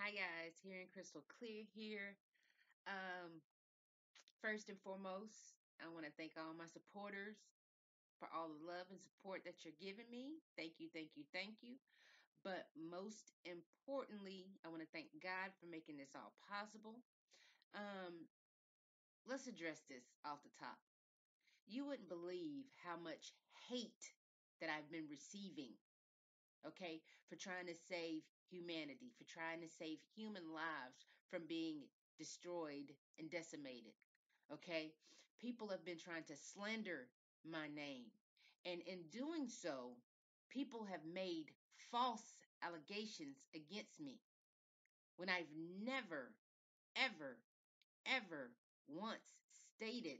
Hi guys, hearing crystal clear here. Um, First and foremost, I want to thank all my supporters for all the love and support that you're giving me. Thank you, thank you, thank you. But most importantly, I want to thank God for making this all possible. Um, let's address this off the top. You wouldn't believe how much hate that I've been receiving, okay, for trying to save humanity, for trying to save human lives from being destroyed and decimated. Okay, people have been trying to slander my name, and in doing so, people have made false allegations against me when I've never, ever, ever once stated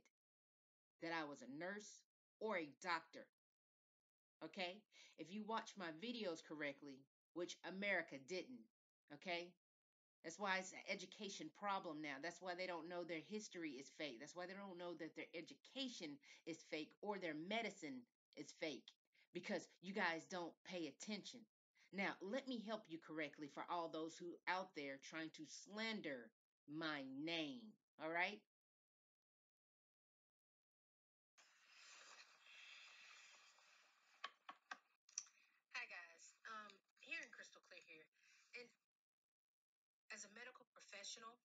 that I was a nurse or a doctor. Okay, if you watch my videos correctly, which America didn't. Okay, that's why it's an education problem now. That's why they don't know their history is fake. That's why they don't know that their education is fake or their medicine is fake, because you guys don't pay attention. Now, let me help you correctly for all those who out there trying to slander my name. All right? Hi guys, hearing crystal clear here. And as a medical professional,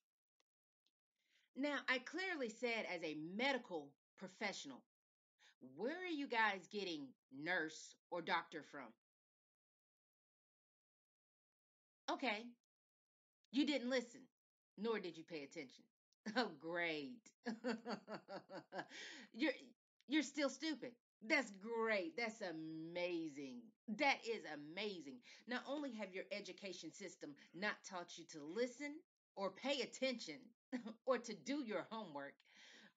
Now, I clearly said as a medical professional, where are you guys getting nurse or doctor from? Okay, you didn't listen, nor did you pay attention. Oh, great. you're you're still stupid. That's great. That's amazing. That is amazing. Not only have your education system not taught you to listen or pay attention or to do your homework,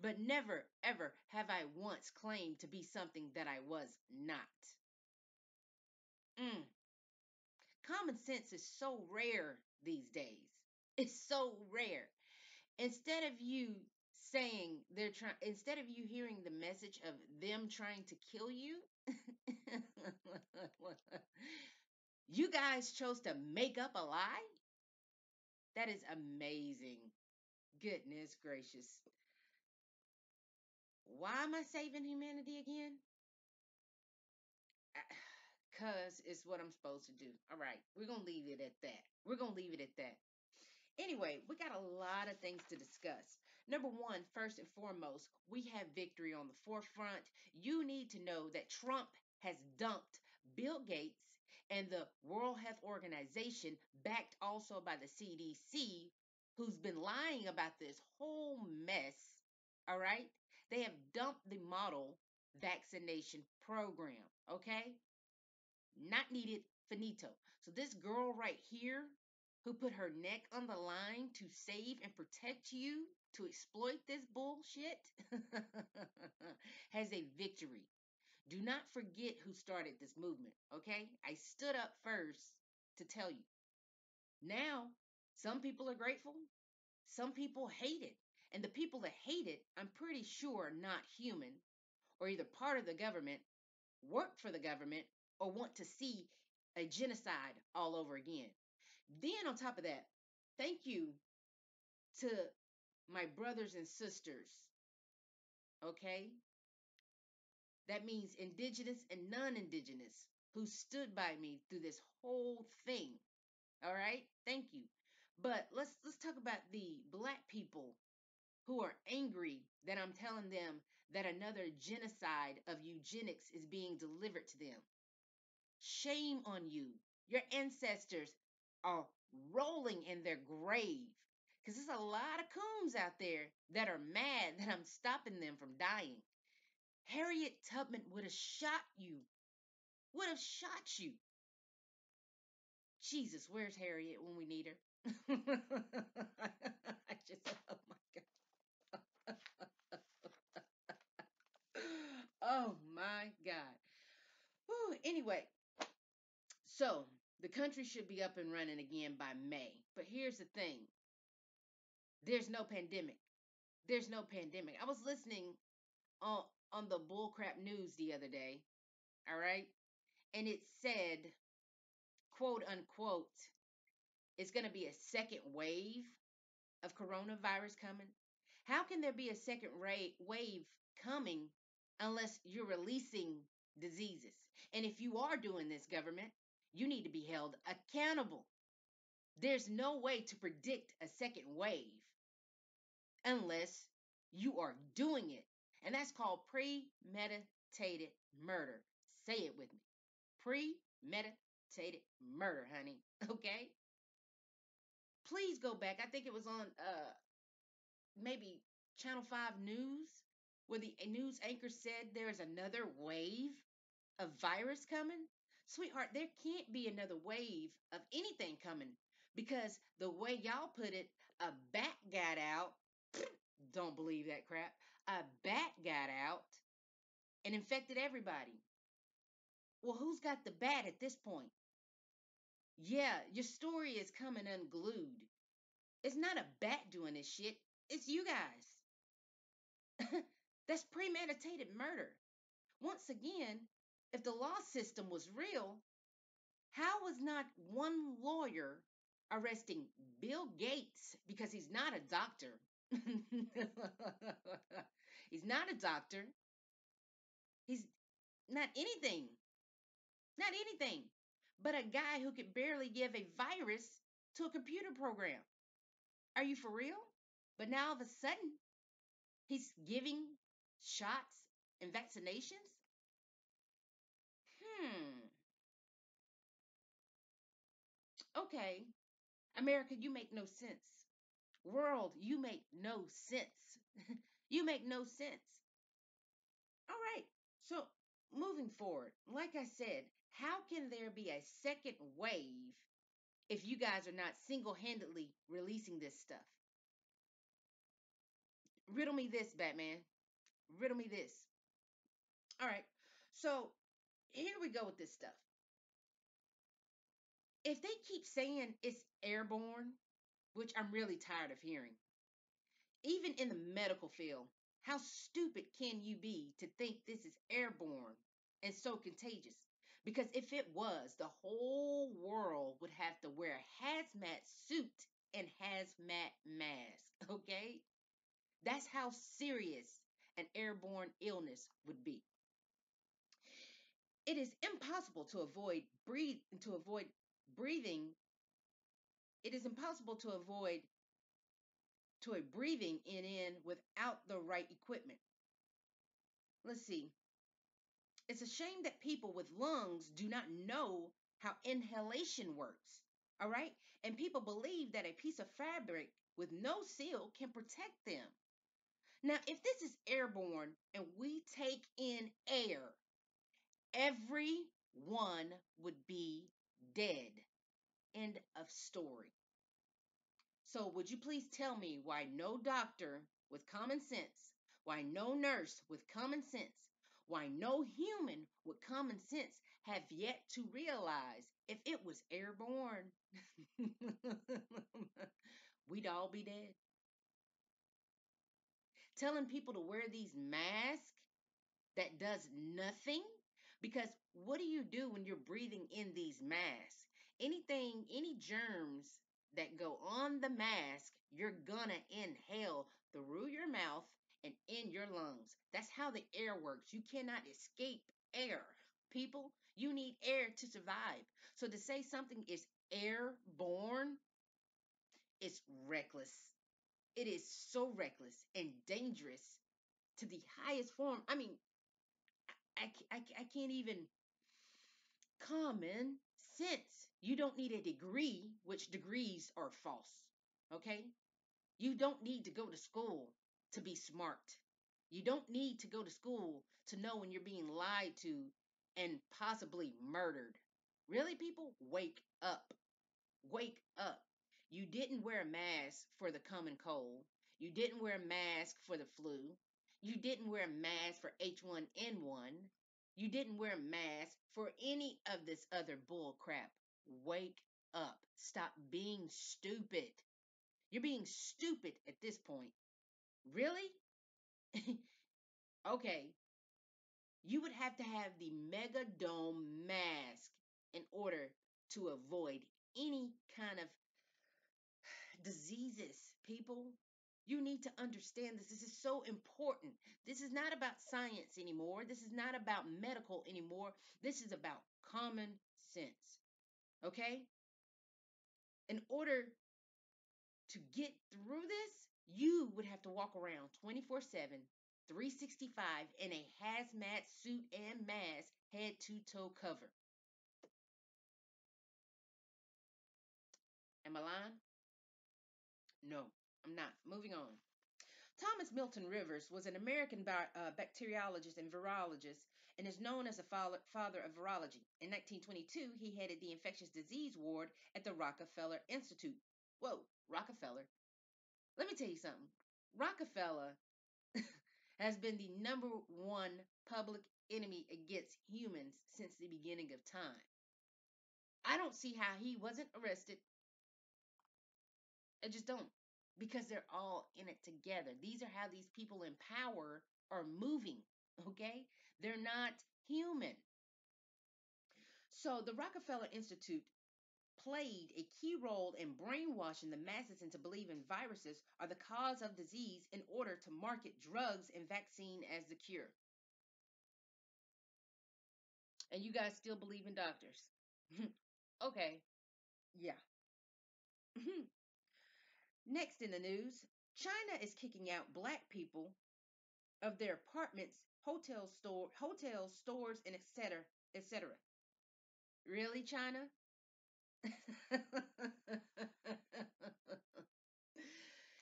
but never ever have I once claimed to be something that I was not. Mm. Common sense is so rare these days. It's so rare. Instead of you saying they're trying, instead of you hearing the message of them trying to kill you, you guys chose to make up a lie. That is amazing. Goodness gracious. Why am I saving humanity again? Because it's what I'm supposed to do. All right, we're going to leave it at that. We're going to leave it at that. Anyway, we got a lot of things to discuss. Number one, first and foremost, we have victory on the forefront. You need to know that Trump has dumped Bill Gates and the World Health Organization, backed also by the CDC, who's been lying about this whole mess. All right? They have dumped the model vaccination program. Okay? Not needed, finito. So this girl right here who put her neck on the line to save and protect you, to exploit this bullshit, has a victory. Do not forget who started this movement, okay? I stood up first to tell you. Now, some people are grateful, some people hate it. And the people that hate it, I'm pretty sure are not human, or either part of the government, work for the government, or want to see a genocide all over again. Then, on top of that, thank you to my brothers and sisters, okay? That means indigenous and non indigenous who stood by me through this whole thing, all right? Thank you. But let's talk about the black people who are angry that I'm telling them that another genocide of eugenics is being delivered to them. Shame on you. Your ancestors are rolling in their grave. Because there's a lot of coons out there that are mad that I'm stopping them from dying. Harriet Tubman would have shot you. Would have shot you. Jesus, where's Harriet when we need her? I just, oh my God. Oh my God. Whew, anyway, so the country should be up and running again by May. But here's the thing, there's no pandemic. There's no pandemic. I was listening on the bullcrap news the other day, all right? And it said, quote unquote, it's going to be a second wave of coronavirus coming? How can there be a second wave coming unless you're releasing diseases? And if you are doing this, government, you need to be held accountable. There's no way to predict a second wave unless you are doing it. And that's called premeditated murder. Say it with me. Premeditated murder, honey. Okay? Please go back. I think it was on maybe Channel 5 News where the news anchor said there's another wave of virus coming. Sweetheart, there can't be another wave of anything coming because the way y'all put it, a bat got out. Don't believe that crap. A bat got out and infected everybody. Well, who's got the bat at this point? Yeah, your story is coming unglued. It's not a bat doing this shit. It's you guys. That's premeditated murder. Once again, if the law system was real, how was not one lawyer arresting Bill Gates because he's not a doctor? He's not a doctor. He's not anything. Not anything. But a guy who could barely give a virus to a computer program. Are you for real? But now all of a sudden, he's giving shots and vaccinations? Hmm. Okay. America, you make no sense. World, you make no sense. You make no sense. All right. So, moving forward, like I said, how can there be a second wave if you guys are not single handedly releasing this stuff? Riddle me this, Batman. Riddle me this. All right. So, here we go with this stuff. If they keep saying it's airborne, which I'm really tired of hearing, even in the medical field, how stupid can you be to think this is airborne and so contagious? Because if it was, the whole world would have to wear a hazmat suit and hazmat mask, okay? That's how serious an airborne illness would be. It is impossible to avoid breathing. It is impossible to a breathing in without the right equipment. Let's see. It's a shame that people with lungs do not know how inhalation works. All right? And people believe that a piece of fabric with no seal can protect them. Now, if this is airborne and we take in air, everyone would be dead. End of story. So, would you please tell me why no doctor with common sense, why no nurse with common sense, why no human with common sense have yet to realize if it was airborne, we'd all be dead? Telling people to wear these masks that does nothing because what do you do when you're breathing in these masks? Anything, any germs that go on the mask, you're gonna inhale through your mouth and in your lungs. That's how the air works. You cannot escape air. People, you need air to survive. So to say something is airborne is reckless. It is so reckless and dangerous to the highest form. I mean, I can't even common sense. You don't need a degree, which degrees are false. Okay? You don't need to go to school to be smart. You don't need to go to school to know when you're being lied to and possibly murdered. Really, people? Wake up. Wake up. You didn't wear a mask for the common cold. You didn't wear a mask for the flu. You didn't wear a mask for H1N1. You didn't wear a mask for any of this other bull crap. Wake up. Stop being stupid. You're being stupid at this point. Really? Okay. You would have to have the mega dome mask in order to avoid any kind of Diseases, people. You need to understand this. This is so important. This is not about science anymore. This is not about medical anymore. This is about common sense. Okay? In order to get through this, you would have to walk around 24/7, 365 in a hazmat suit and mask, head to toe cover. Am I lying? No, I'm not. Moving on. Thomas Milton Rivers was an American bacteriologist and virologist and is known as the father of virology. In 1922, he headed the infectious disease ward at the Rockefeller Institute. Whoa, Rockefeller. Let me tell you something. Rockefeller has been the number one public enemy against humans since the beginning of time. I don't see how he wasn't arrested. I just don't. Because they're all in it together. These are how these people in power are moving, okay? They're not human. So the Rockefeller Institute played a key role in brainwashing the masses into believing viruses are the cause of disease in order to market drugs and vaccine as the cure. And you guys still believe in doctors. Okay, yeah. Next in the news, China is kicking out black people of their apartments, hotels, stores, and etc. etc. Really, China?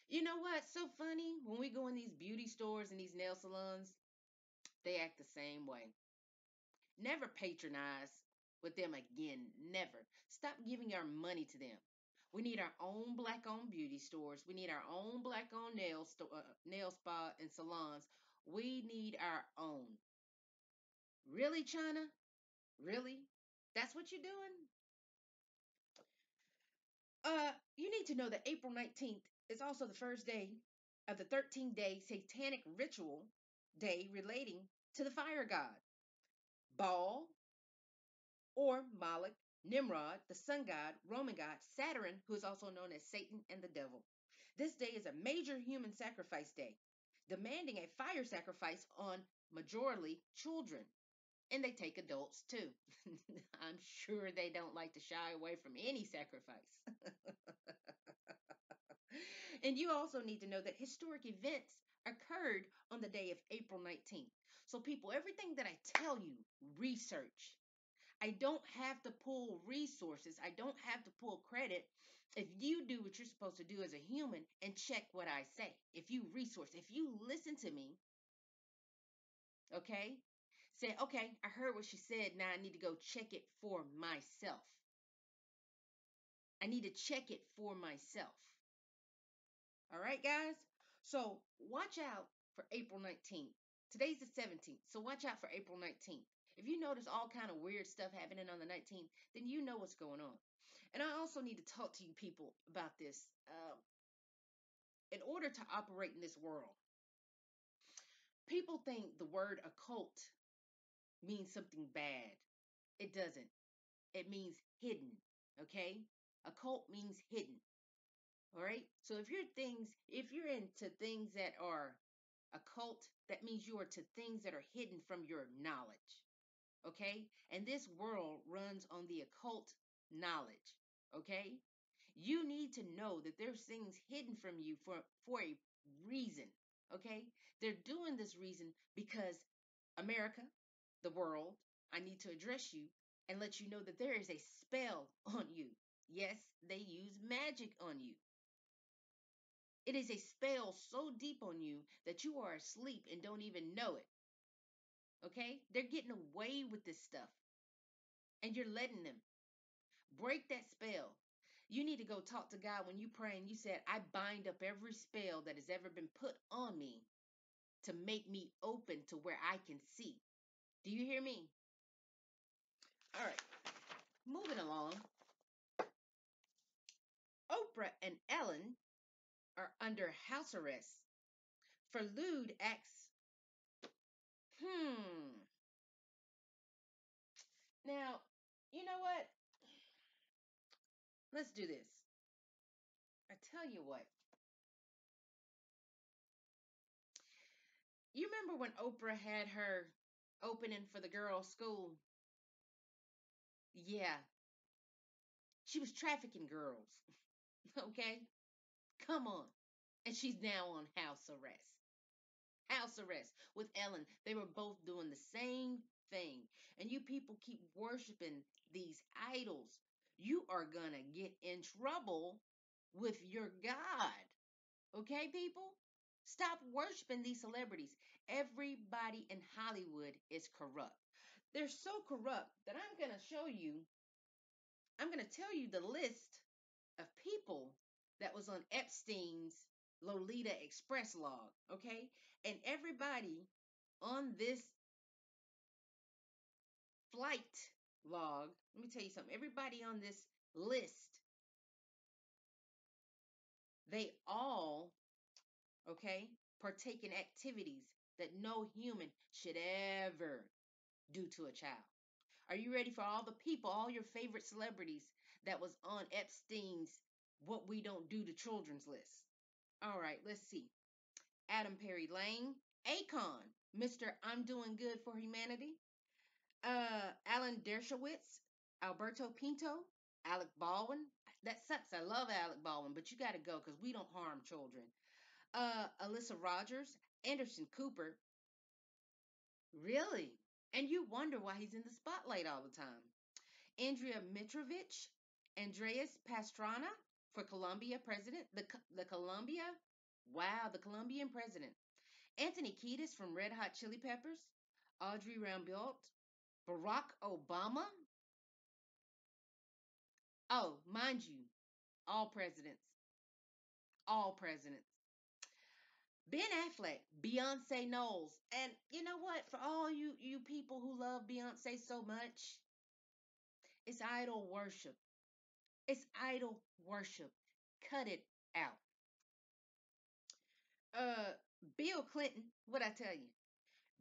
You know what's so funny? When we go in these beauty stores and these nail salons, they act the same way. Never patronize with them again. Never. Stop giving our money to them. We need our own black owned beauty stores. We need our own black owned nail spa and salons. We need our own. Really, China? Really? That's what you're doing? You need to know that April 19th is also the first day of the 13-day satanic ritual day relating to the fire god, Baal, or Moloch, Nimrod, the sun god, Roman god, Saturn, who is also known as Satan and the devil. This day is a major human sacrifice day, demanding a fire sacrifice on majorly children. And they take adults too. I'm sure they don't like to shy away from any sacrifice. And you also need to know that historic events occurred on the day of April 19th. So, people, everything that I tell you, research. I don't have to pull resources. I don't have to pull credit. If you do what you're supposed to do as a human and check what I say, if you resource, if you listen to me, okay, say, okay, I heard what she said. Now I need to go check it for myself. I need to check it for myself. All right, guys? So watch out for April 19th. Today's the 17th, so watch out for April 19th. If you notice all kind of weird stuff happening on the 19th, then you know what's going on. And I also need to talk to you people about this. In order to operate in this world, people think the word occult means something bad. It doesn't. It means hidden. Okay? Occult means hidden. All right. So if you're into things that are occult, that means you are to things that are hidden from your knowledge. Okay. And this world runs on the occult knowledge. Okay. You need to know that there's things hidden from you for a reason. Okay. They're doing this reason because America, the world, I need to address you and let you know that there is a spell on you. Yes, they use magic on you. It is a spell so deep on you that you are asleep and don't even know it. Okay? They're getting away with this stuff and you're letting them break that spell. You need to go talk to God when you pray and you said, I bind up every spell that has ever been put on me to make me open to where I can see. Do you hear me? All right. Moving along. Oprah and Ellen are under house arrest for lewd acts. Hmm. Now, you know what? Let's do this. tell you what. You remember when Oprah had her opening for the girls' school? Yeah, she was trafficking girls. Okay, come on. And she's now on house arrest. House arrest with Ellen. They were both doing the same thing. And you people keep worshiping these idols. You are going to get in trouble with your God. Okay, people? Stop worshiping these celebrities. Everybody in Hollywood is corrupt. They're so corrupt that I'm going to show you, I'm going to tell you the list of people that was on Epstein's Lolita Express log, okay? And everybody on this flight log, let me tell you something. Everybody on this list, they all, okay, partake in activities that no human should ever do to a child. Are you ready for all the people, all your favorite celebrities that was on Epstein's What We Don't Do to Children's list? All right, let's see. Adam Perry Lang, Akon, Mr. I'm Doing Good for Humanity, Alan Dershowitz, Alberto Pinto, Alec Baldwin. That sucks. I love Alec Baldwin, but you got to go because we don't harm children. Alyssa Rogers, Anderson Cooper. Really? And you wonder why he's in the spotlight all the time. Andrea Mitrovic, Andreas Pastrana for Colombia president. The Colombia, wow, the Colombian president. Anthony Kiedis from Red Hot Chili Peppers, Audrey Rambaud, Barack Obama. Oh, mind you, all presidents, all presidents. Ben Affleck, Beyonce Knowles, and you know what? For all you people who love Beyonce so much, it's idol worship. It's idol worship. Cut it out. Uh, Bill Clinton, what I tell you?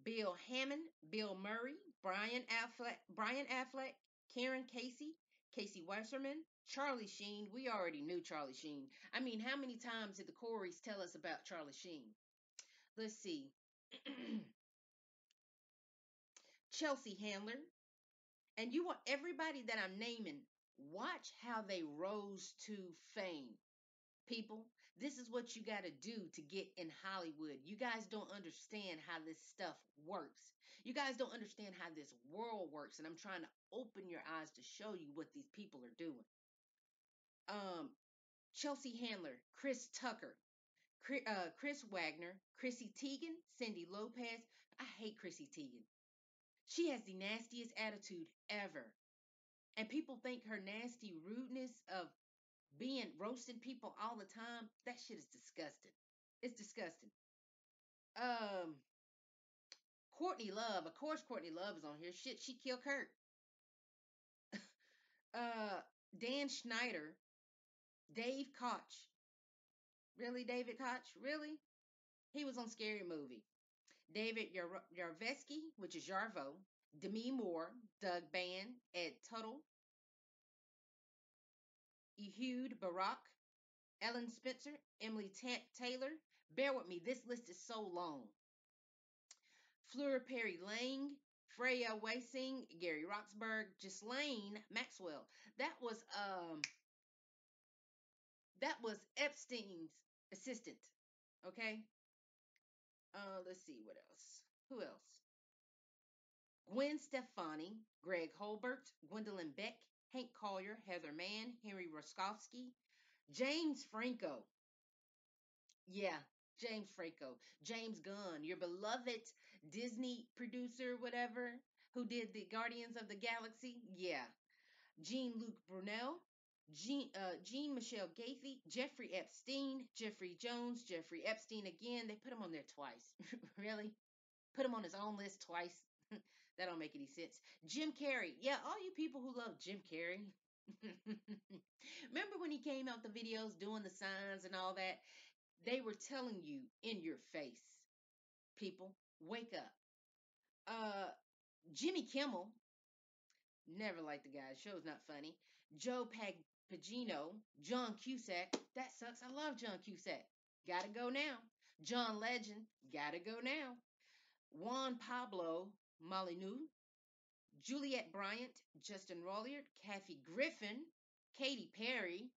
Bill Hammond, Bill Murray, Brian Affleck, Karen Casey, Casey Wasserman, Charlie Sheen. We already knew Charlie Sheen. I mean, how many times did the Coreys tell us about Charlie Sheen? Let's see. Chelsea Handler. And you want everybody that I'm naming, watch how they rose to fame. People, this is what you got to do to get in Hollywood. You guys don't understand how this stuff works. You guys don't understand how this world works. And I'm trying to open your eyes to show you what these people are doing. Um, Chelsea Handler, Chris Tucker, Chris Wagner, Chrissy Teigen, Cindy Lopez. I hate Chrissy Teigen. She has the nastiest attitude ever. And people think her nasty rudeness of being roasting people all the time, that shit is disgusting. It's disgusting. Um, Courtney Love, of course, Courtney Love is on here. Shit, she killed Kurt. Uh, Dan Schneider, Dave Koch. Really, David Koch? Really? He was on Scary Movie. David Yarvesky, which is Yarvo. Demi Moore, Doug Ban, Ed Tuttle, Ehud Barak, Ellen Spencer, Emily Taylor. Bear with me, this list is so long. Fleur Perry Lang, Freya Weising, Gary Roxburgh, Ghislaine Maxwell. That was Epstein's assistant. Okay. Let's see what else. Who else? Gwen Stefani, Greg Holbert, Gwendolyn Beck, Hank Collier, Heather Mann, Henry Roskovsky, James Franco. Yeah, James Franco. James Gunn, your beloved Disney producer, whatever, who did the Guardians of the Galaxy. Yeah. Jean-Luc Brunel, Jean Michelle Gacy, Jeffrey Epstein, Jeffrey Jones, Jeffrey Epstein again. They put him on there twice. Really? Put him on his own list twice. That don't make any sense. Jim Carrey. Yeah, all you people who love Jim Carrey. Remember when he came out the videos doing the signs and all that? They were telling you in your face, people, wake up. Uh, Jimmy Kimmel, never liked the guy. Show's not funny. Joe Pagino, John Cusack. That sucks. I love John Cusack. Gotta go now. John Legend. Gotta go now. Juan Pablo Molyneux. Juliette Bryant. Justin Roiland. Kathy Griffin. Katy Perry.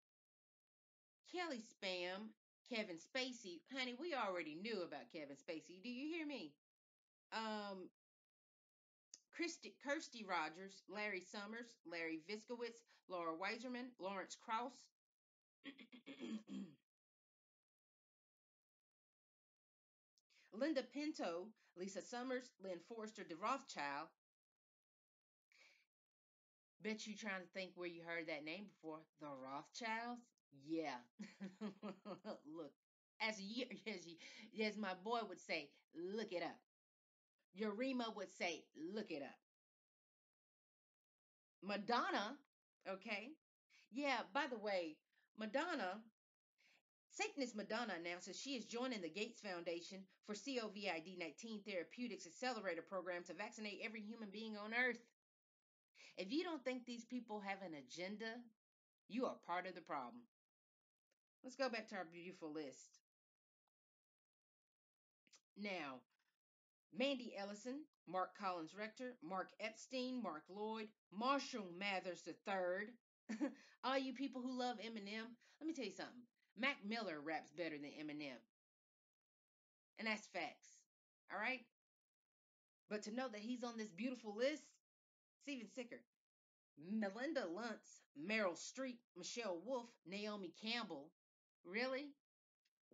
Kelly Spam. Kevin Spacey. Honey, we already knew about Kevin Spacey. Do you hear me? Um, Kirsty Rogers, Larry Summers, Larry Viskowitz, Laura Weiserman, Lawrence Krauss, Linda Pinto, Lisa Summers, Lynn Forrester de Rothschild. Bet you trying to think where you heard that name before. The Rothschilds? Yeah. Look, as my boy would say, look it up. Urema would say, look it up. Madonna, okay? Yeah, by the way, Satanist Madonna announces she is joining the Gates Foundation for COVID-19 Therapeutics Accelerator Program to vaccinate every human being on Earth. If you don't think these people have an agenda, you are part of the problem. Let's go back to our beautiful list. Now, Mandy Ellison, Mark Collins Rector, Mark Epstein, Mark Lloyd, Marshall Mathers III. All you people who love Eminem, let me tell you something. Mac Miller raps better than Eminem. And that's facts. All right? But to know that he's on this beautiful list, it's even sicker. Melinda Luntz, Meryl Streep, Michelle Wolf, Naomi Campbell. Really?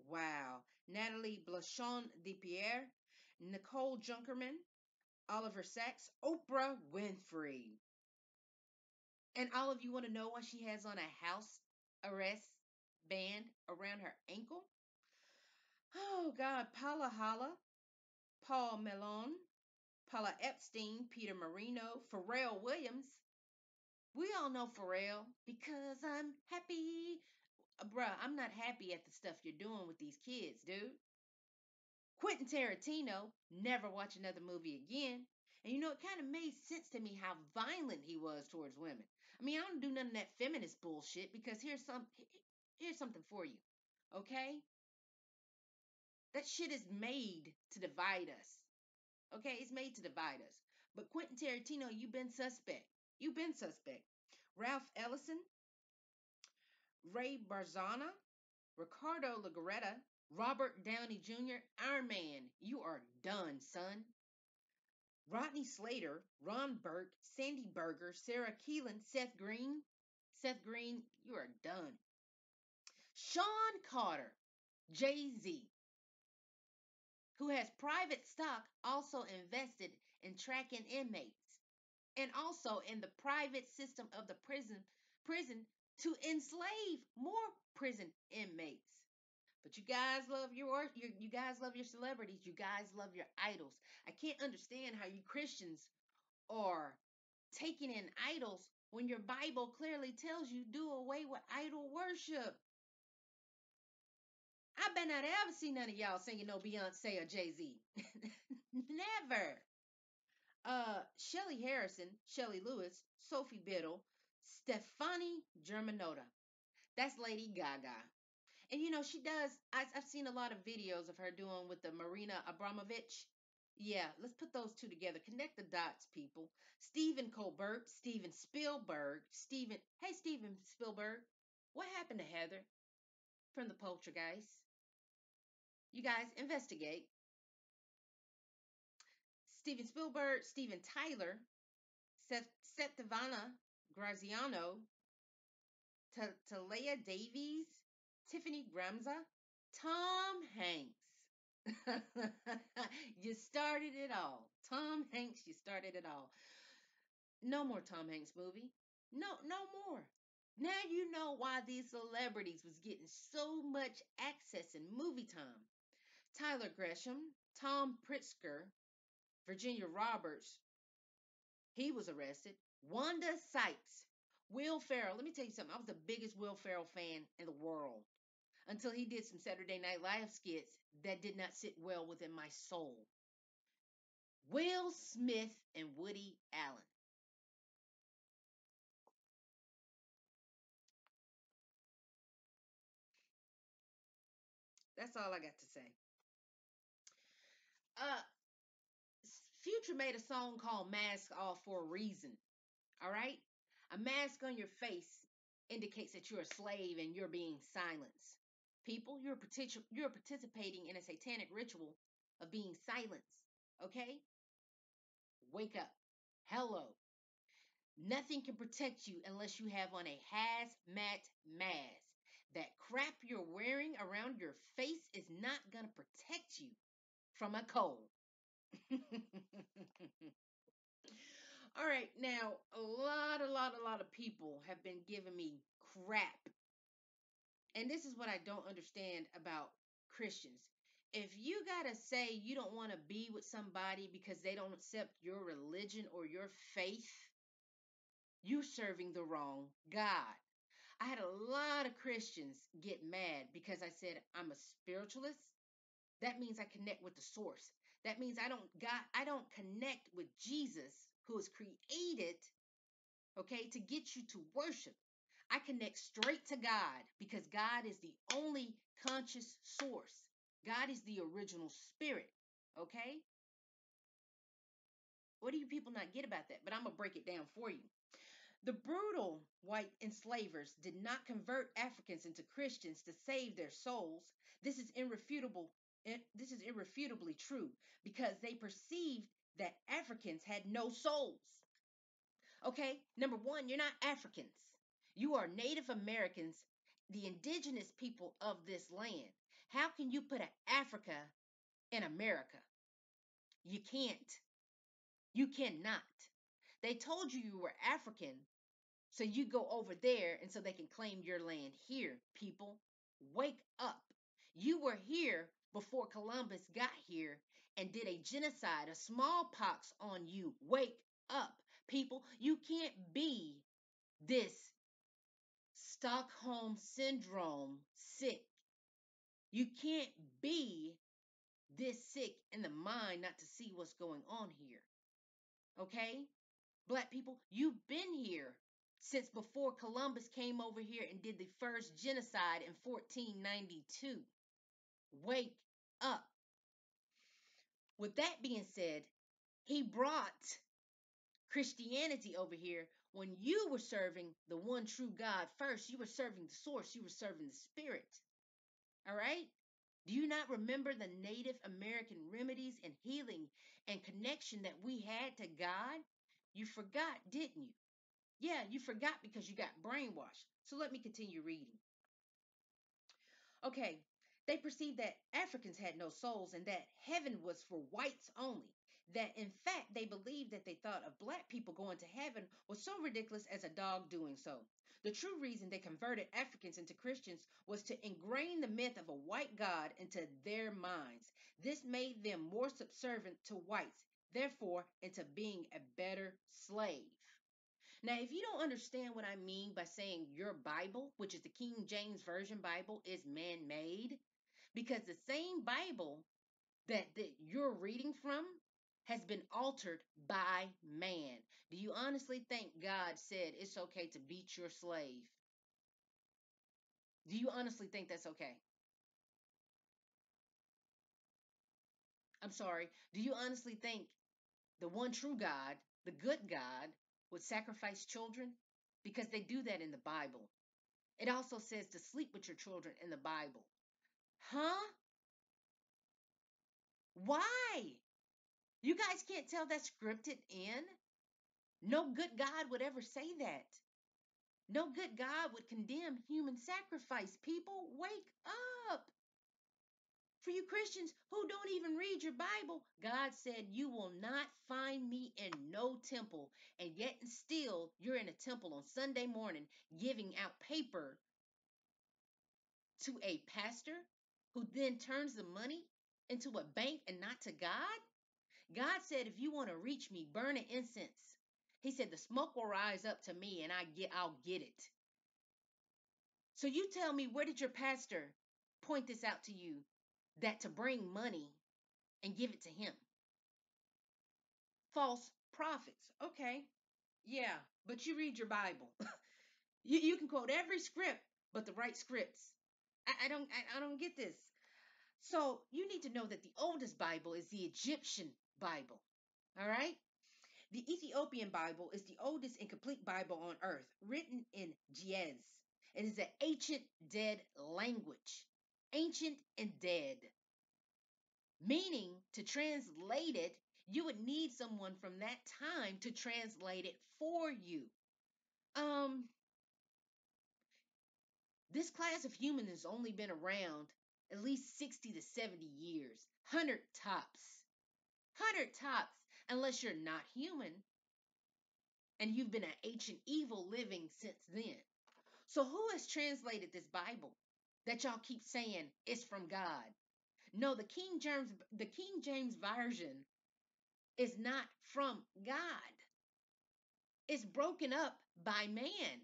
Wow. Natalie Blachon DePierre, Nicole Junkerman, Oliver Sacks, Oprah Winfrey. And all of you want to know why she has on a house arrest band around her ankle? Oh, God. Paula Holla, Paul Melon, Paula Epstein, Peter Marino, Pharrell Williams. We all know Pharrell because I'm happy. Bruh, I'm not happy at the stuff you're doing with these kids, dude. Quentin Tarantino, never watch another movie again. And you know, it kind of made sense to me how violent he was towards women. I mean, I don't do none of that feminist bullshit because here's something for you. Okay? That shit is made to divide us. Okay? It's made to divide us. But Quentin Tarantino, you've been suspect. You've been suspect. Ralph Ellison, Ray Barzana, Ricardo Legarreta, Robert Downey Jr., Iron Man, you are done, son. Rodney Slater, Ron Burke, Sandy Berger, Sarah Keelan, Seth Green. Seth Green, you are done. Sean Carter, Jay-Z, who has private stock also invested in tracking inmates and also in the private system of the prison to enslave more prison inmates. But you guys love you guys love your celebrities. You guys love your idols. I can't understand how you Christians are taking in idols when your Bible clearly tells you do away with idol worship. I bet not ever see none of y'all singing no Beyonce or Jay-Z. Never. Shelly Harrison, Shelly Lewis, Sophie Biddle, Stefani Germanotta. That's Lady Gaga. And you know, she does, I've seen a lot of videos of her doing with the Marina Abramovich. Yeah, let's put those two together. Connect the dots, people. Steven Colbert, Steven Spielberg, hey, Steven Spielberg, what happened to Heather from the Poltergeist? You guys investigate. Steven Spielberg, Steven Tyler, Setvana Graziano, Talea Davies, Tiffany Gramza, Tom Hanks. You started it all. Tom Hanks, you started it all. No more Tom Hanks movie. No more. Now you know why these celebrities was getting so much access and movie time. Tyler Gresham, Tom Pritzker, Virginia Roberts, he was arrested. Wanda Sykes, Will Ferrell. Let me tell you something. I was the biggest Will Ferrell fan in the world until he did some Saturday Night Live skits that did not sit well within my soul. Will Smith and Woody Allen. That's all I got to say. Uh, Future made a song called Mask Off for a reason. All right? A mask on your face indicates that you're a slave and you're being silenced. People, you're participating in a satanic ritual of being silenced. Okay? Wake up. Hello. Nothing can protect you unless you have on a hazmat mask. That crap you're wearing around your face is not going to protect you from a cold. All right, now a lot of people have been giving me crap. And this is what I don't understand about Christians. If you got to say you don't want to be with somebody because they don't accept your religion or your faith, you're serving the wrong God. I had a lot of Christians get mad because I said I'm a spiritualist. That means I connect with the source. That means I don't connect with Jesus who is created, okay, to get you to worship. I connect straight to God because God is the only conscious source. God is the original spirit, okay? What do you people not get about that? But I'm going to break it down for you. The brutal white enslavers did not convert Africans into Christians to save their souls. This is irrefutable. This is irrefutably true because they perceived that Africans had no souls. Okay, number one, you're not Africans. You are Native Americans, the indigenous people of this land. How can you put an Africa in America? You can't. You cannot. They told you you were African, so you go over there and so they can claim your land here. People, wake up. You were here before Columbus got here and did a genocide, a smallpox on you. Wake up. People, you can't be this Stockholm syndrome sick. You can't be this sick in the mind not to see what's going on here. Okay? Black people, you've been here since before Columbus came over here and did the first genocide in 1492. Wake up. With that being said, he brought Christianity over here when you were serving the one true God first. You were serving the source, you were serving the spirit. All right? Do you not remember the Native American remedies and healing and connection that we had to God? You forgot, didn't you? Yeah, you forgot because you got brainwashed. So let me continue reading. Okay, they perceived that Africans had no souls and that heaven was for whites only. That in fact they believed that they thought of black people going to heaven was so ridiculous as a dog doing so. The true reason they converted Africans into Christians was to ingrain the myth of a white God into their minds. This made them more subservient to whites, therefore into being a better slave. Now, if you don't understand what I mean by saying your Bible, which is the King James Version Bible, is man made, because the same Bible that you're reading from has been altered by man. Do you honestly think God said it's okay to beat your slave? Do you honestly think that's okay? I'm sorry. Do you honestly think the one true God, the good God, would sacrifice children? Because they do that in the Bible. It also says to sleep with your children in the Bible. Huh? Why? You guys can't tell that's scripted in? No good God would ever say that. No good God would condemn human sacrifice. People, wake up. For you Christians who don't even read your Bible, God said you will not find me in no temple. And yet and still you're in a temple on Sunday morning giving out paper to a pastor who then turns the money into a bank and not to God? God said, if you want to reach me, burn an incense. He said, the smoke will rise up to me and I'll get it. So you tell me, where did your pastor point this out to you that to bring money and give it to him? False prophets. Okay. Yeah, but you read your Bible. You can quote every script, but the right scripts. I don't get this. So you need to know that the oldest Bible is the Egyptian Bible. All right. The Ethiopian Bible is the oldest and complete Bible on earth, written in Ge'ez. It is an ancient dead language. Ancient and dead. Meaning to translate it, you would need someone from that time to translate it for you. Um, this class of human has only been around at least 60 to 70 years. 100 tops. 100 tops, unless you're not human and you've been an ancient evil living since then. So who has translated this Bible that y'all keep saying is from God? No, the King James version is not from God. It's broken up by man.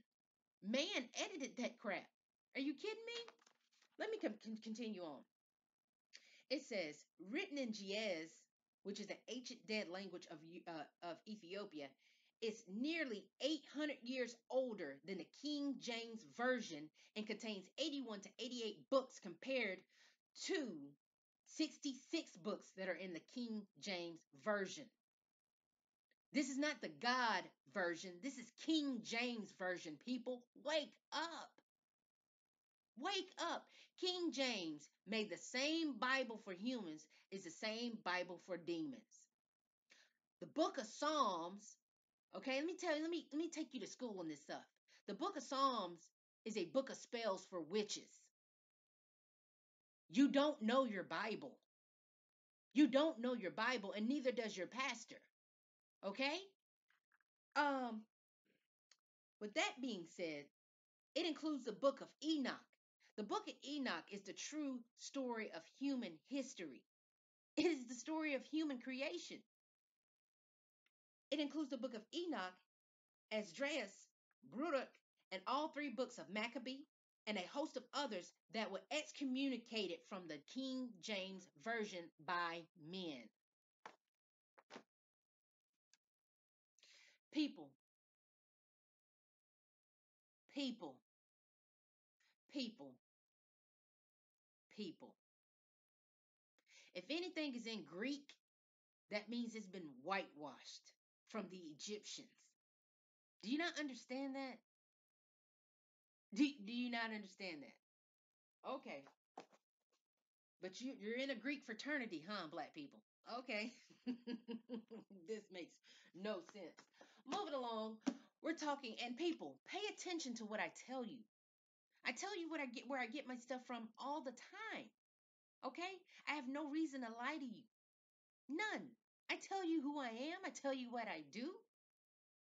Man edited that crap. Are you kidding me? Let me continue on. It says, written in Ge'ez, which is an ancient dead language of Ethiopia, is nearly 800 years older than the King James Version and contains 81 to 88 books compared to 66 books that are in the King James Version. This is not the God version. This is King James Version, people. Wake up. Wake up. King James made the same Bible for humans is the same Bible for demons. The book of Psalms, okay, let me tell you, let me take you to school on this stuff. The book of Psalms is a book of spells for witches. You don't know your Bible. You don't know your Bible, and neither does your pastor. Okay? Um, with that being said, it includes the book of Enoch. The book of Enoch is the true story of human history. It is the story of human creation. It includes the book of Enoch, Esdras, Baruch, and all three books of Maccabee, and a host of others that were excommunicated from the King James Version by men. People, people, people, people. If anything is in Greek, that means it's been whitewashed from the Egyptians. Do you not understand that? Do you not understand that? Okay. But you're in a Greek fraternity, huh, black people? Okay. This makes no sense. Moving along, we're talking, and people, pay attention to what I tell you. I tell you what I get, where I get my stuff from all the time. Okay? I have no reason to lie to you. None. I tell you who I am. I tell you what I do.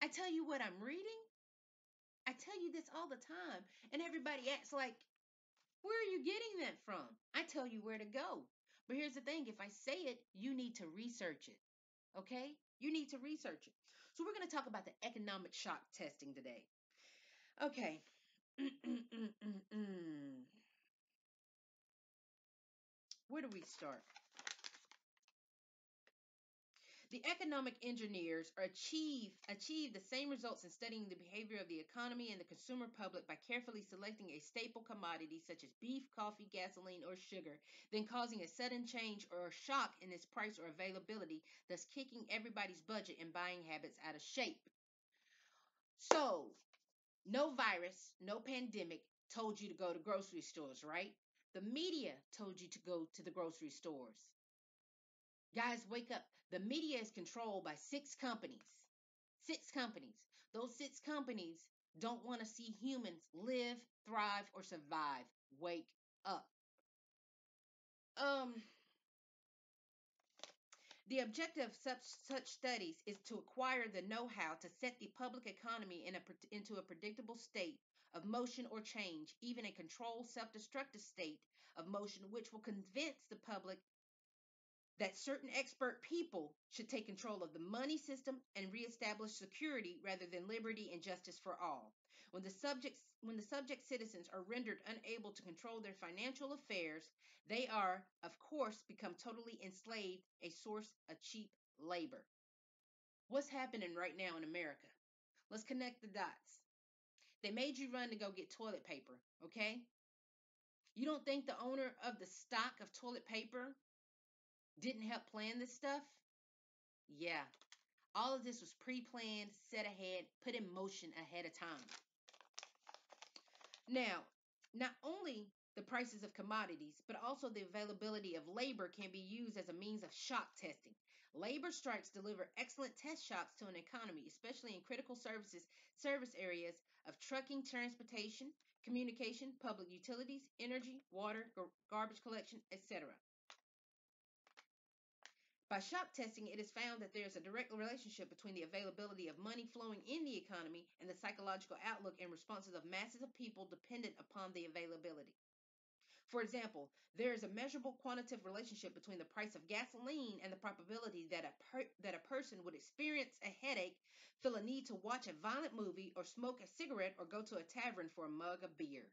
I tell you what I'm reading. I tell you this all the time. And everybody acts like, where are you getting that from? I tell you where to go. But here's the thing, if I say it, you need to research it. Okay? You need to research it. So we're going to talk about the economic shock testing today. Okay. Where do we start? The economic engineers achieve the same results in studying the behavior of the economy and the consumer public by carefully selecting a staple commodity such as beef, coffee, gasoline, or sugar, then causing a sudden change or a shock in its price or availability, thus kicking everybody's budget and buying habits out of shape. So, no virus, no pandemic told you to go to grocery stores, right? The media told you to go to the grocery stores. Guys, wake up. The media is controlled by six companies. Six companies. Those six companies don't want to see humans live, thrive, or survive. Wake up. Um, the objective of such studies is to acquire the know-how to set the public economy into a predictable state of motion or change, even a controlled self-destructive state of motion, which will convince the public that certain expert people should take control of the money system and reestablish security rather than liberty and justice for all. When the subject citizens are rendered unable to control their financial affairs, they are, of course, become totally enslaved, a source of cheap labor. What's happening right now in America? Let's connect the dots. They made you run to go get toilet paper, okay? You don't think the owner of the stock of toilet paper didn't help plan this stuff? Yeah. All of this was pre planned, set ahead, put in motion ahead of time. Now, not only the prices of commodities, but also the availability of labor can be used as a means of shock testing. Labor strikes deliver excellent test shocks to an economy, especially in critical service areas of trucking, transportation, communication, public utilities, energy, water, garbage collection, etc. By shock testing, it is found that there is a direct relationship between the availability of money flowing in the economy and the psychological outlook and responses of masses of people dependent upon the availability. For example, there is a measurable quantitative relationship between the price of gasoline and the probability that a person would experience a headache, feel a need to watch a violent movie, or smoke a cigarette, or go to a tavern for a mug of beer.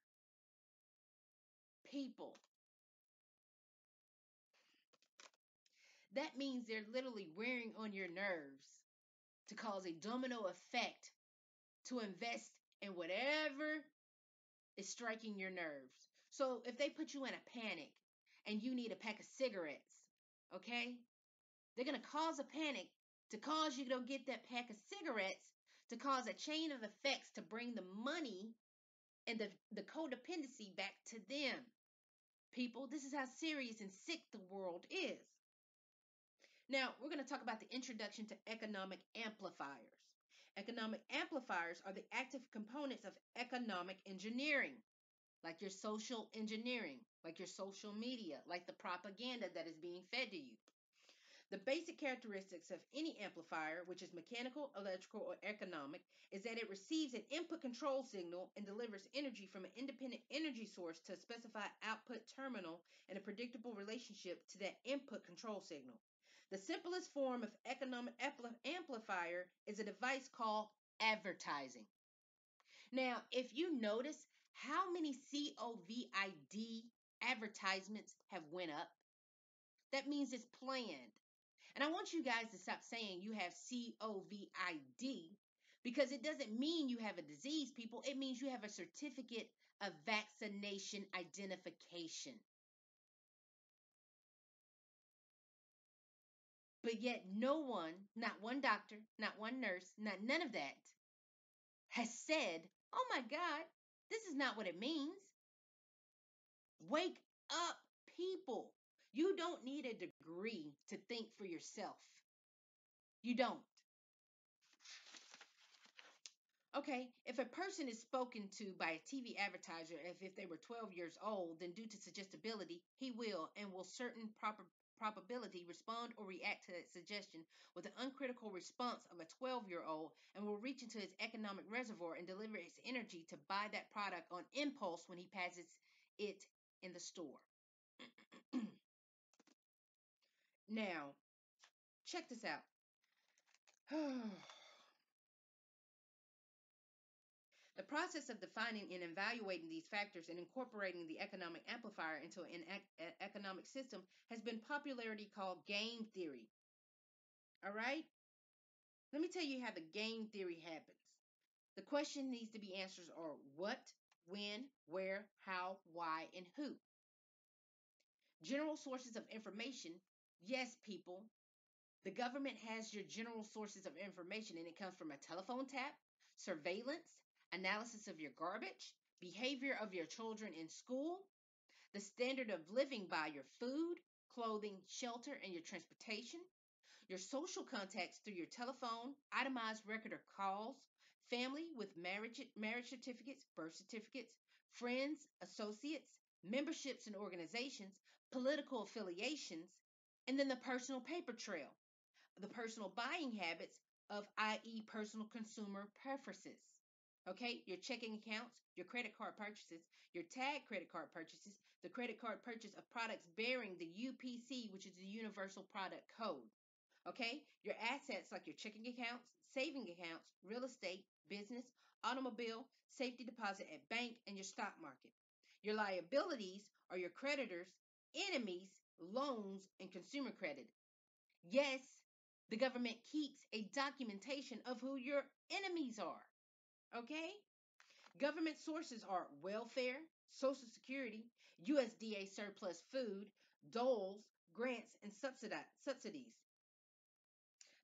People. That means they're literally wearing on your nerves to cause a domino effect to invest in whatever is striking your nerves. So if they put you in a panic and you need a pack of cigarettes, okay, they're going to cause a panic to cause you to go get that pack of cigarettes to cause a chain of effects to bring the money and the codependency back to them. People, this is how serious and sick the world is. Now, we're going to talk about the introduction to economic amplifiers. Economic amplifiers are the active components of economic engineering, like your social engineering, like your social media, like the propaganda that is being fed to you. The basic characteristics of any amplifier, which is mechanical, electrical, or economic, is that it receives an input control signal and delivers energy from an independent energy source to a specified output terminal in a predictable relationship to that input control signal. The simplest form of economic amplifier is a device called advertising. Now, if you notice how many COVID advertisements have went up, that means it's planned. And I want you guys to stop saying you have COVID because it doesn't mean you have a disease, people. It means you have a certificate of vaccination identification. But yet, no one, not one doctor, not one nurse, none of that, has said, oh my God, this is not what it means. Wake up, people. You don't need a degree to think for yourself. You don't. Okay, if a person is spoken to by a TV advertiser if they were 12 years old, then due to suggestibility, he will and will certain proper probability respond or react to that suggestion with an uncritical response of a 12-year-old and will reach into his economic reservoir and deliver his energy to buy that product on impulse when he passes it in the store. Now, check this out. The process of defining and evaluating these factors and incorporating the economic amplifier into an economic system has been popularly called game theory. All right? Let me tell you how the game theory happens. The question needs to be answers are what, when, where, how, why, and who. General sources of information. Yes, people. The government has your general sources of information, and it comes from a telephone tap, surveillance, analysis of your garbage, behavior of your children in school, the standard of living by your food, clothing, shelter, and your transportation, your social contacts through your telephone, itemized record of calls, family with marriage certificates, birth certificates, friends, associates, memberships in organizations, political affiliations, and then the personal paper trail, the personal buying habits of, i.e., personal consumer preferences. Okay, your checking accounts, your credit card purchases, your tag credit card purchases, the credit card purchase of products bearing the UPC, which is the Universal Product Code. Okay, your assets like your checking accounts, saving accounts, real estate, business, automobile, safety deposit at bank, and your stock market. Your liabilities are your creditors, enemies, loans, and consumer credit. Yes, the government keeps a documentation of who your enemies are. Okay? Government sources are welfare, Social Security, USDA surplus food, doles, grants, and subsidies.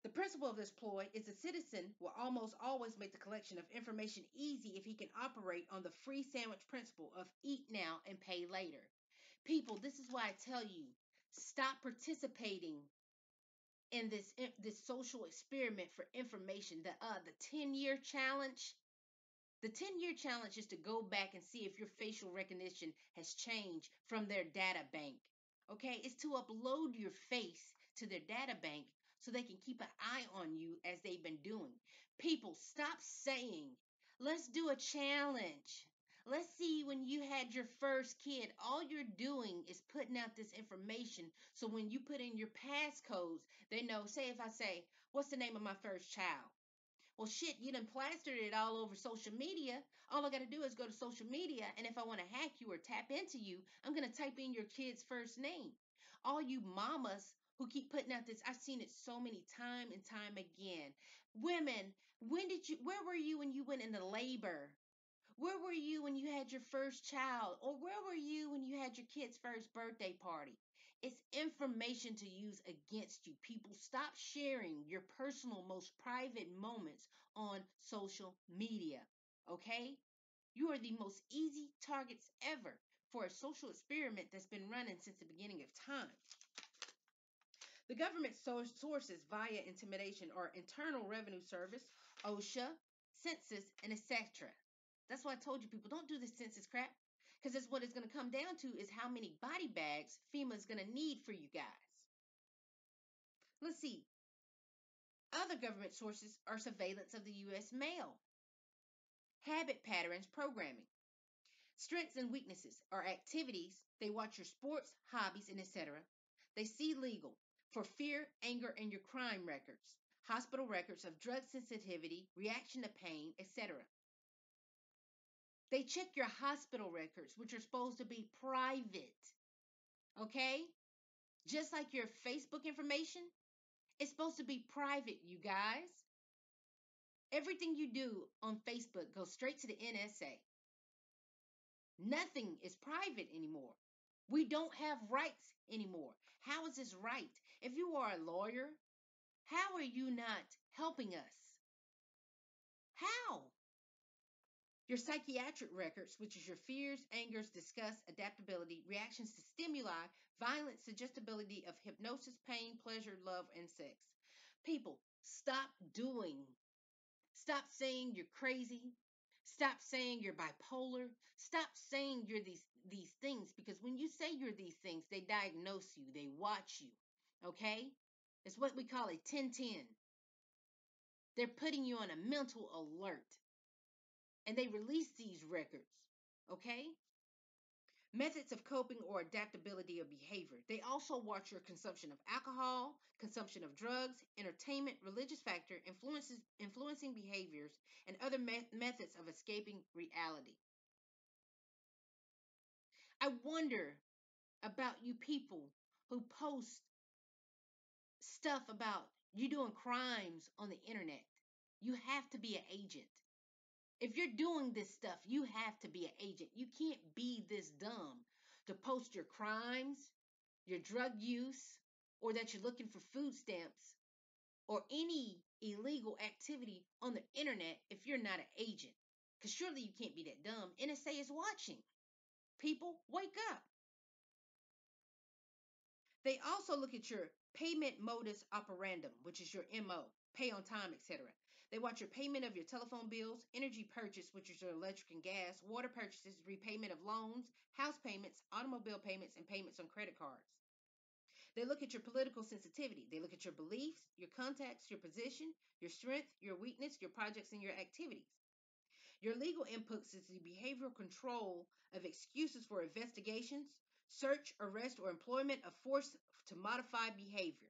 The principle of this ploy is the citizen will almost always make the collection of information easy if he can operate on the free sandwich principle of eat now and pay later. People, this is why I tell you, stop participating in this social experiment for information. The 10-year challenge. The 10-year challenge is to go back and see if your facial recognition has changed from their data bank. Okay, it's to upload your face to their data bank so they can keep an eye on you as they've been doing. People, stop saying, let's do a challenge. Let's see when you had your first kid. All you're doing is putting out this information. So when you put in your passcodes, they know, say, if I say, what's the name of my first child? Well, shit, you done plastered it all over social media. All I got to do is go to social media, and if I want to hack you or tap into you, I'm going to type in your kid's first name. All you mamas who keep putting out this, I've seen it so many time and time again. Women, where were you when you went into labor? Where were you when you had your first child? Or where were you when you had your kid's first birthday party? It's information to use against you. People, stop sharing your personal, most private moments on social media. Okay? You are the most easy targets ever for a social experiment that's been running since the beginning of time. The government sources via intimidation are Internal Revenue Service, OSHA, census, and etc. That's why I told you people don't do this census crap, because that's what it's going to come down to is how many body bags FEMA is going to need for you guys. Let's see. Other government sources are surveillance of the U.S. mail, habit patterns programming, strengths and weaknesses are activities. They watch your sports, hobbies, and etc. They see legal for fear, anger, and your crime records, hospital records of drug sensitivity, reaction to pain, etc. They check your hospital records, which are supposed to be private. Okay? Just like your Facebook information, it's supposed to be private, you guys. Everything you do on Facebook goes straight to the NSA. Nothing is private anymore. We don't have rights anymore. How is this right? If you are a lawyer, how are you not helping us? How? Your psychiatric records, which is your fears, angers, disgust, adaptability, reactions to stimuli, violence, suggestibility of hypnosis, pain, pleasure, love, and sex. People, stop doing. Stop saying you're crazy. Stop saying you're bipolar. Stop saying you're these things, because when you say you're these things, they diagnose you, they watch you. Okay? It's what we call a 1010. They're putting you on a mental alert, and they release these records. Okay? Methods of coping or adaptability of behavior. They also watch your consumption of alcohol, consumption of drugs, entertainment, religious factor, influencing behaviors, and other methods of escaping reality. I wonder about you people who post stuff about you doing crimes on the internet. You have to be an agent. If you're doing this stuff, you have to be an agent. You can't be this dumb to post your crimes, your drug use, or that you're looking for food stamps or any illegal activity on the internet if you're not an agent. Because surely you can't be that dumb. NSA is watching. People, wake up. They also look at your payment modus operandum, which is your MO, pay on time, etc. They watch your payment of your telephone bills, energy purchase, which is your electric and gas, water purchases, repayment of loans, house payments, automobile payments, and payments on credit cards. They look at your political sensitivity. They look at your beliefs, your contacts, your position, your strength, your weakness, your projects, and your activities. Your legal inputs is the behavioral control of excuses for investigations, search, arrest, or employment of force to modify behavior.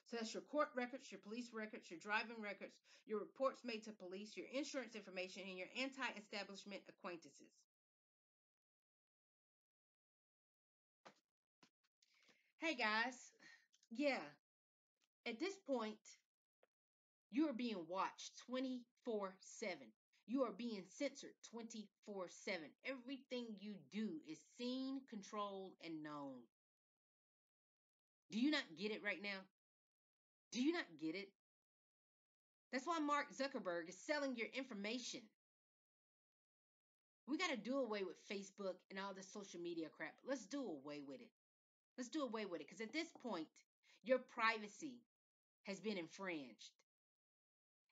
So that's your court records, your police records, your driving records, your reports made to police, your insurance information, and your anti-establishment acquaintances. Hey guys, yeah, at this point, you are being watched 24/7. You are being censored 24/7. Everything you do is seen, controlled, and known. Do you not get it right now? Do you not get it? That's why Mark Zuckerberg is selling your information. We got to do away with Facebook and all the social media crap. Let's do away with it. Let's do away with it. Because at this point, your privacy has been infringed.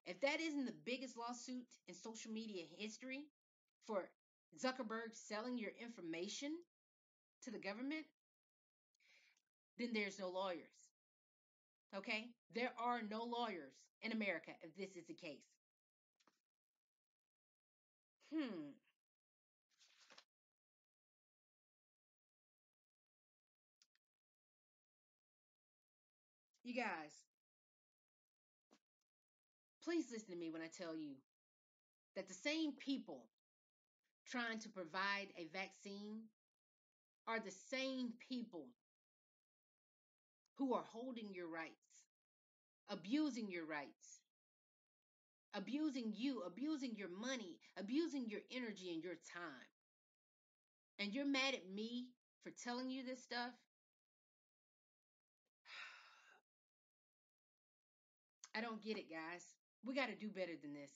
If that isn't the biggest lawsuit in social media history for Zuckerberg selling your information to the government, then there's no lawyers. Okay? There are no lawyers in America if this is the case. Hmm. You guys, please listen to me when I tell you that the same people trying to provide a vaccine are the same people who are holding your rights, abusing your rights, abusing you, abusing your money, abusing your energy and your time. And you're mad at me for telling you this stuff? I don't get it, guys. We got to do better than this.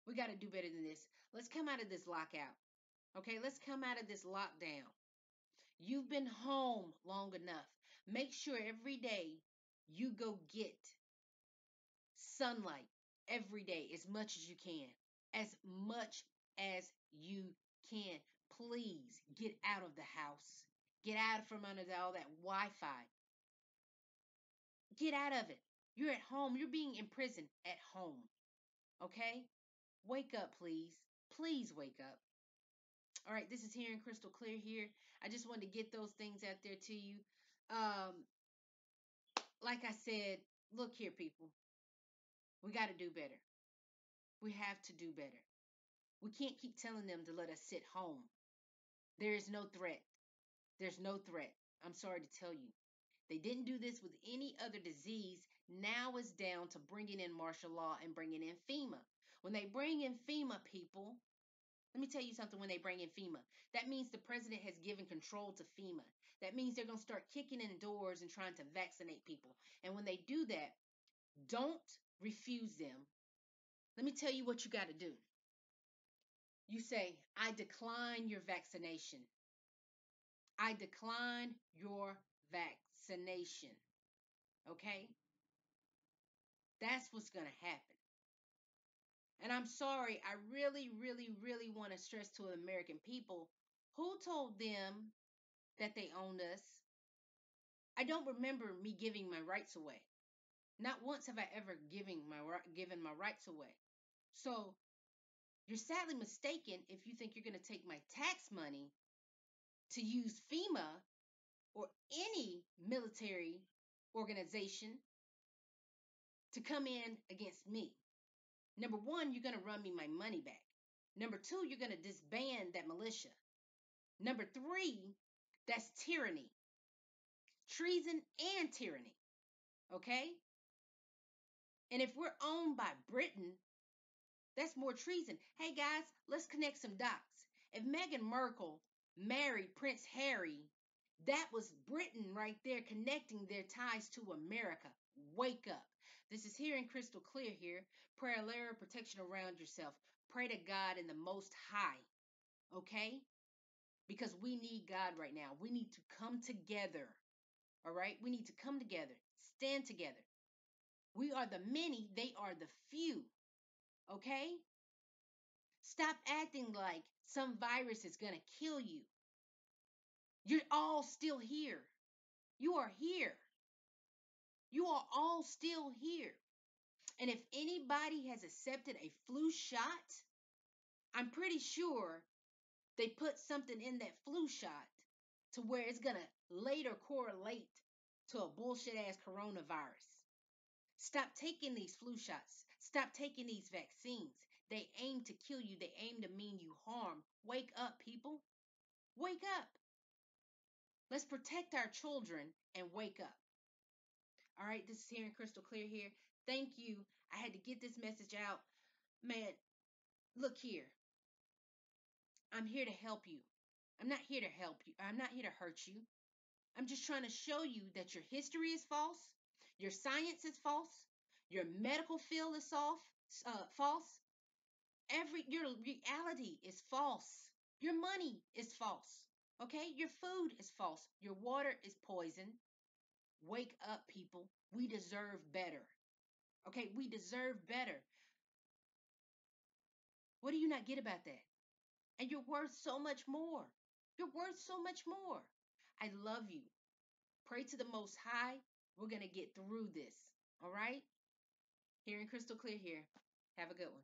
We got to do better than this. Let's come out of this lockout. Okay, let's come out of this lockdown. You've been home long enough. Make sure every day you go get sunlight every day as much as you can. As much as you can. Please get out of the house. Get out from under all that Wi Fi. Get out of it. You're at home. You're being imprisoned at home. Okay? Wake up, please. Please wake up. All right, this is hearing crystal clear here. I just wanted to get those things out there to you. Um, like I said, look here, people. We got to do better. We have to do better. We can't keep telling them to let us sit home. There is no threat. There's no threat. I'm sorry to tell you. They didn't do this with any other disease. Now it's down to bringing in martial law and bringing in FEMA. When they bring in FEMA, people, let me tell you something. When they bring in FEMA, that means the president has given control to FEMA. That means they're going to start kicking in doors and trying to vaccinate people. And when they do that, don't refuse them. Let me tell you what you got to do. You say, I decline your vaccination. I decline your vaccination. Okay? That's what's going to happen. And I'm sorry, I really, really, really want to stress to the American people, who told them that they owned us? I don't remember me giving my rights away. Not once have I ever given my rights away. So you're sadly mistaken if you think you're going to take my tax money to use FEMA or any military organization to come in against me. Number one, you're going to run me my money back. Number two, you're going to disband that militia. Number three, that's tyranny, treason, and tyranny. Okay? And if we're owned by Britain, that's more treason. Hey guys, let's connect some dots. If Meghan Markle married Prince Harry, that was Britain right there connecting their ties to America. Wake up. This is hearing crystal clear here. Prayer, layer, protection around yourself. Pray to God in the Most High. Okay? Because we need God right now. We need to come together. All right? We need to come together. Stand together. We are the many, they are the few. Okay? Stop acting like some virus is going to kill you. You're all still here. You are here. You are all still here. And if anybody has accepted a flu shot, I'm pretty sure they put something in that flu shot to where it's going to later correlate to a bullshit ass coronavirus. Stop taking these flu shots. Stop taking these vaccines. They aim to kill you. They aim to mean you harm. Wake up, people. Wake up. Let's protect our children and wake up. All right, this is hearing crystal clear here. Thank you. I had to get this message out. Man, Look here, I'm here to help you. I'm not here to help you. I'm not here to hurt you. I'm just trying to show you that your history is false, your science is false, your medical field is false. Every your reality is false. Your money is false. Okay? Your food is false. Your water is poison. Wake up, people. We deserve better. Okay? We deserve better. What do you not get about that? And you're worth so much more. You're worth so much more. I love you. Pray to the Most High. We're going to get through this. All right? Hearing crystal clear here. Have a good one.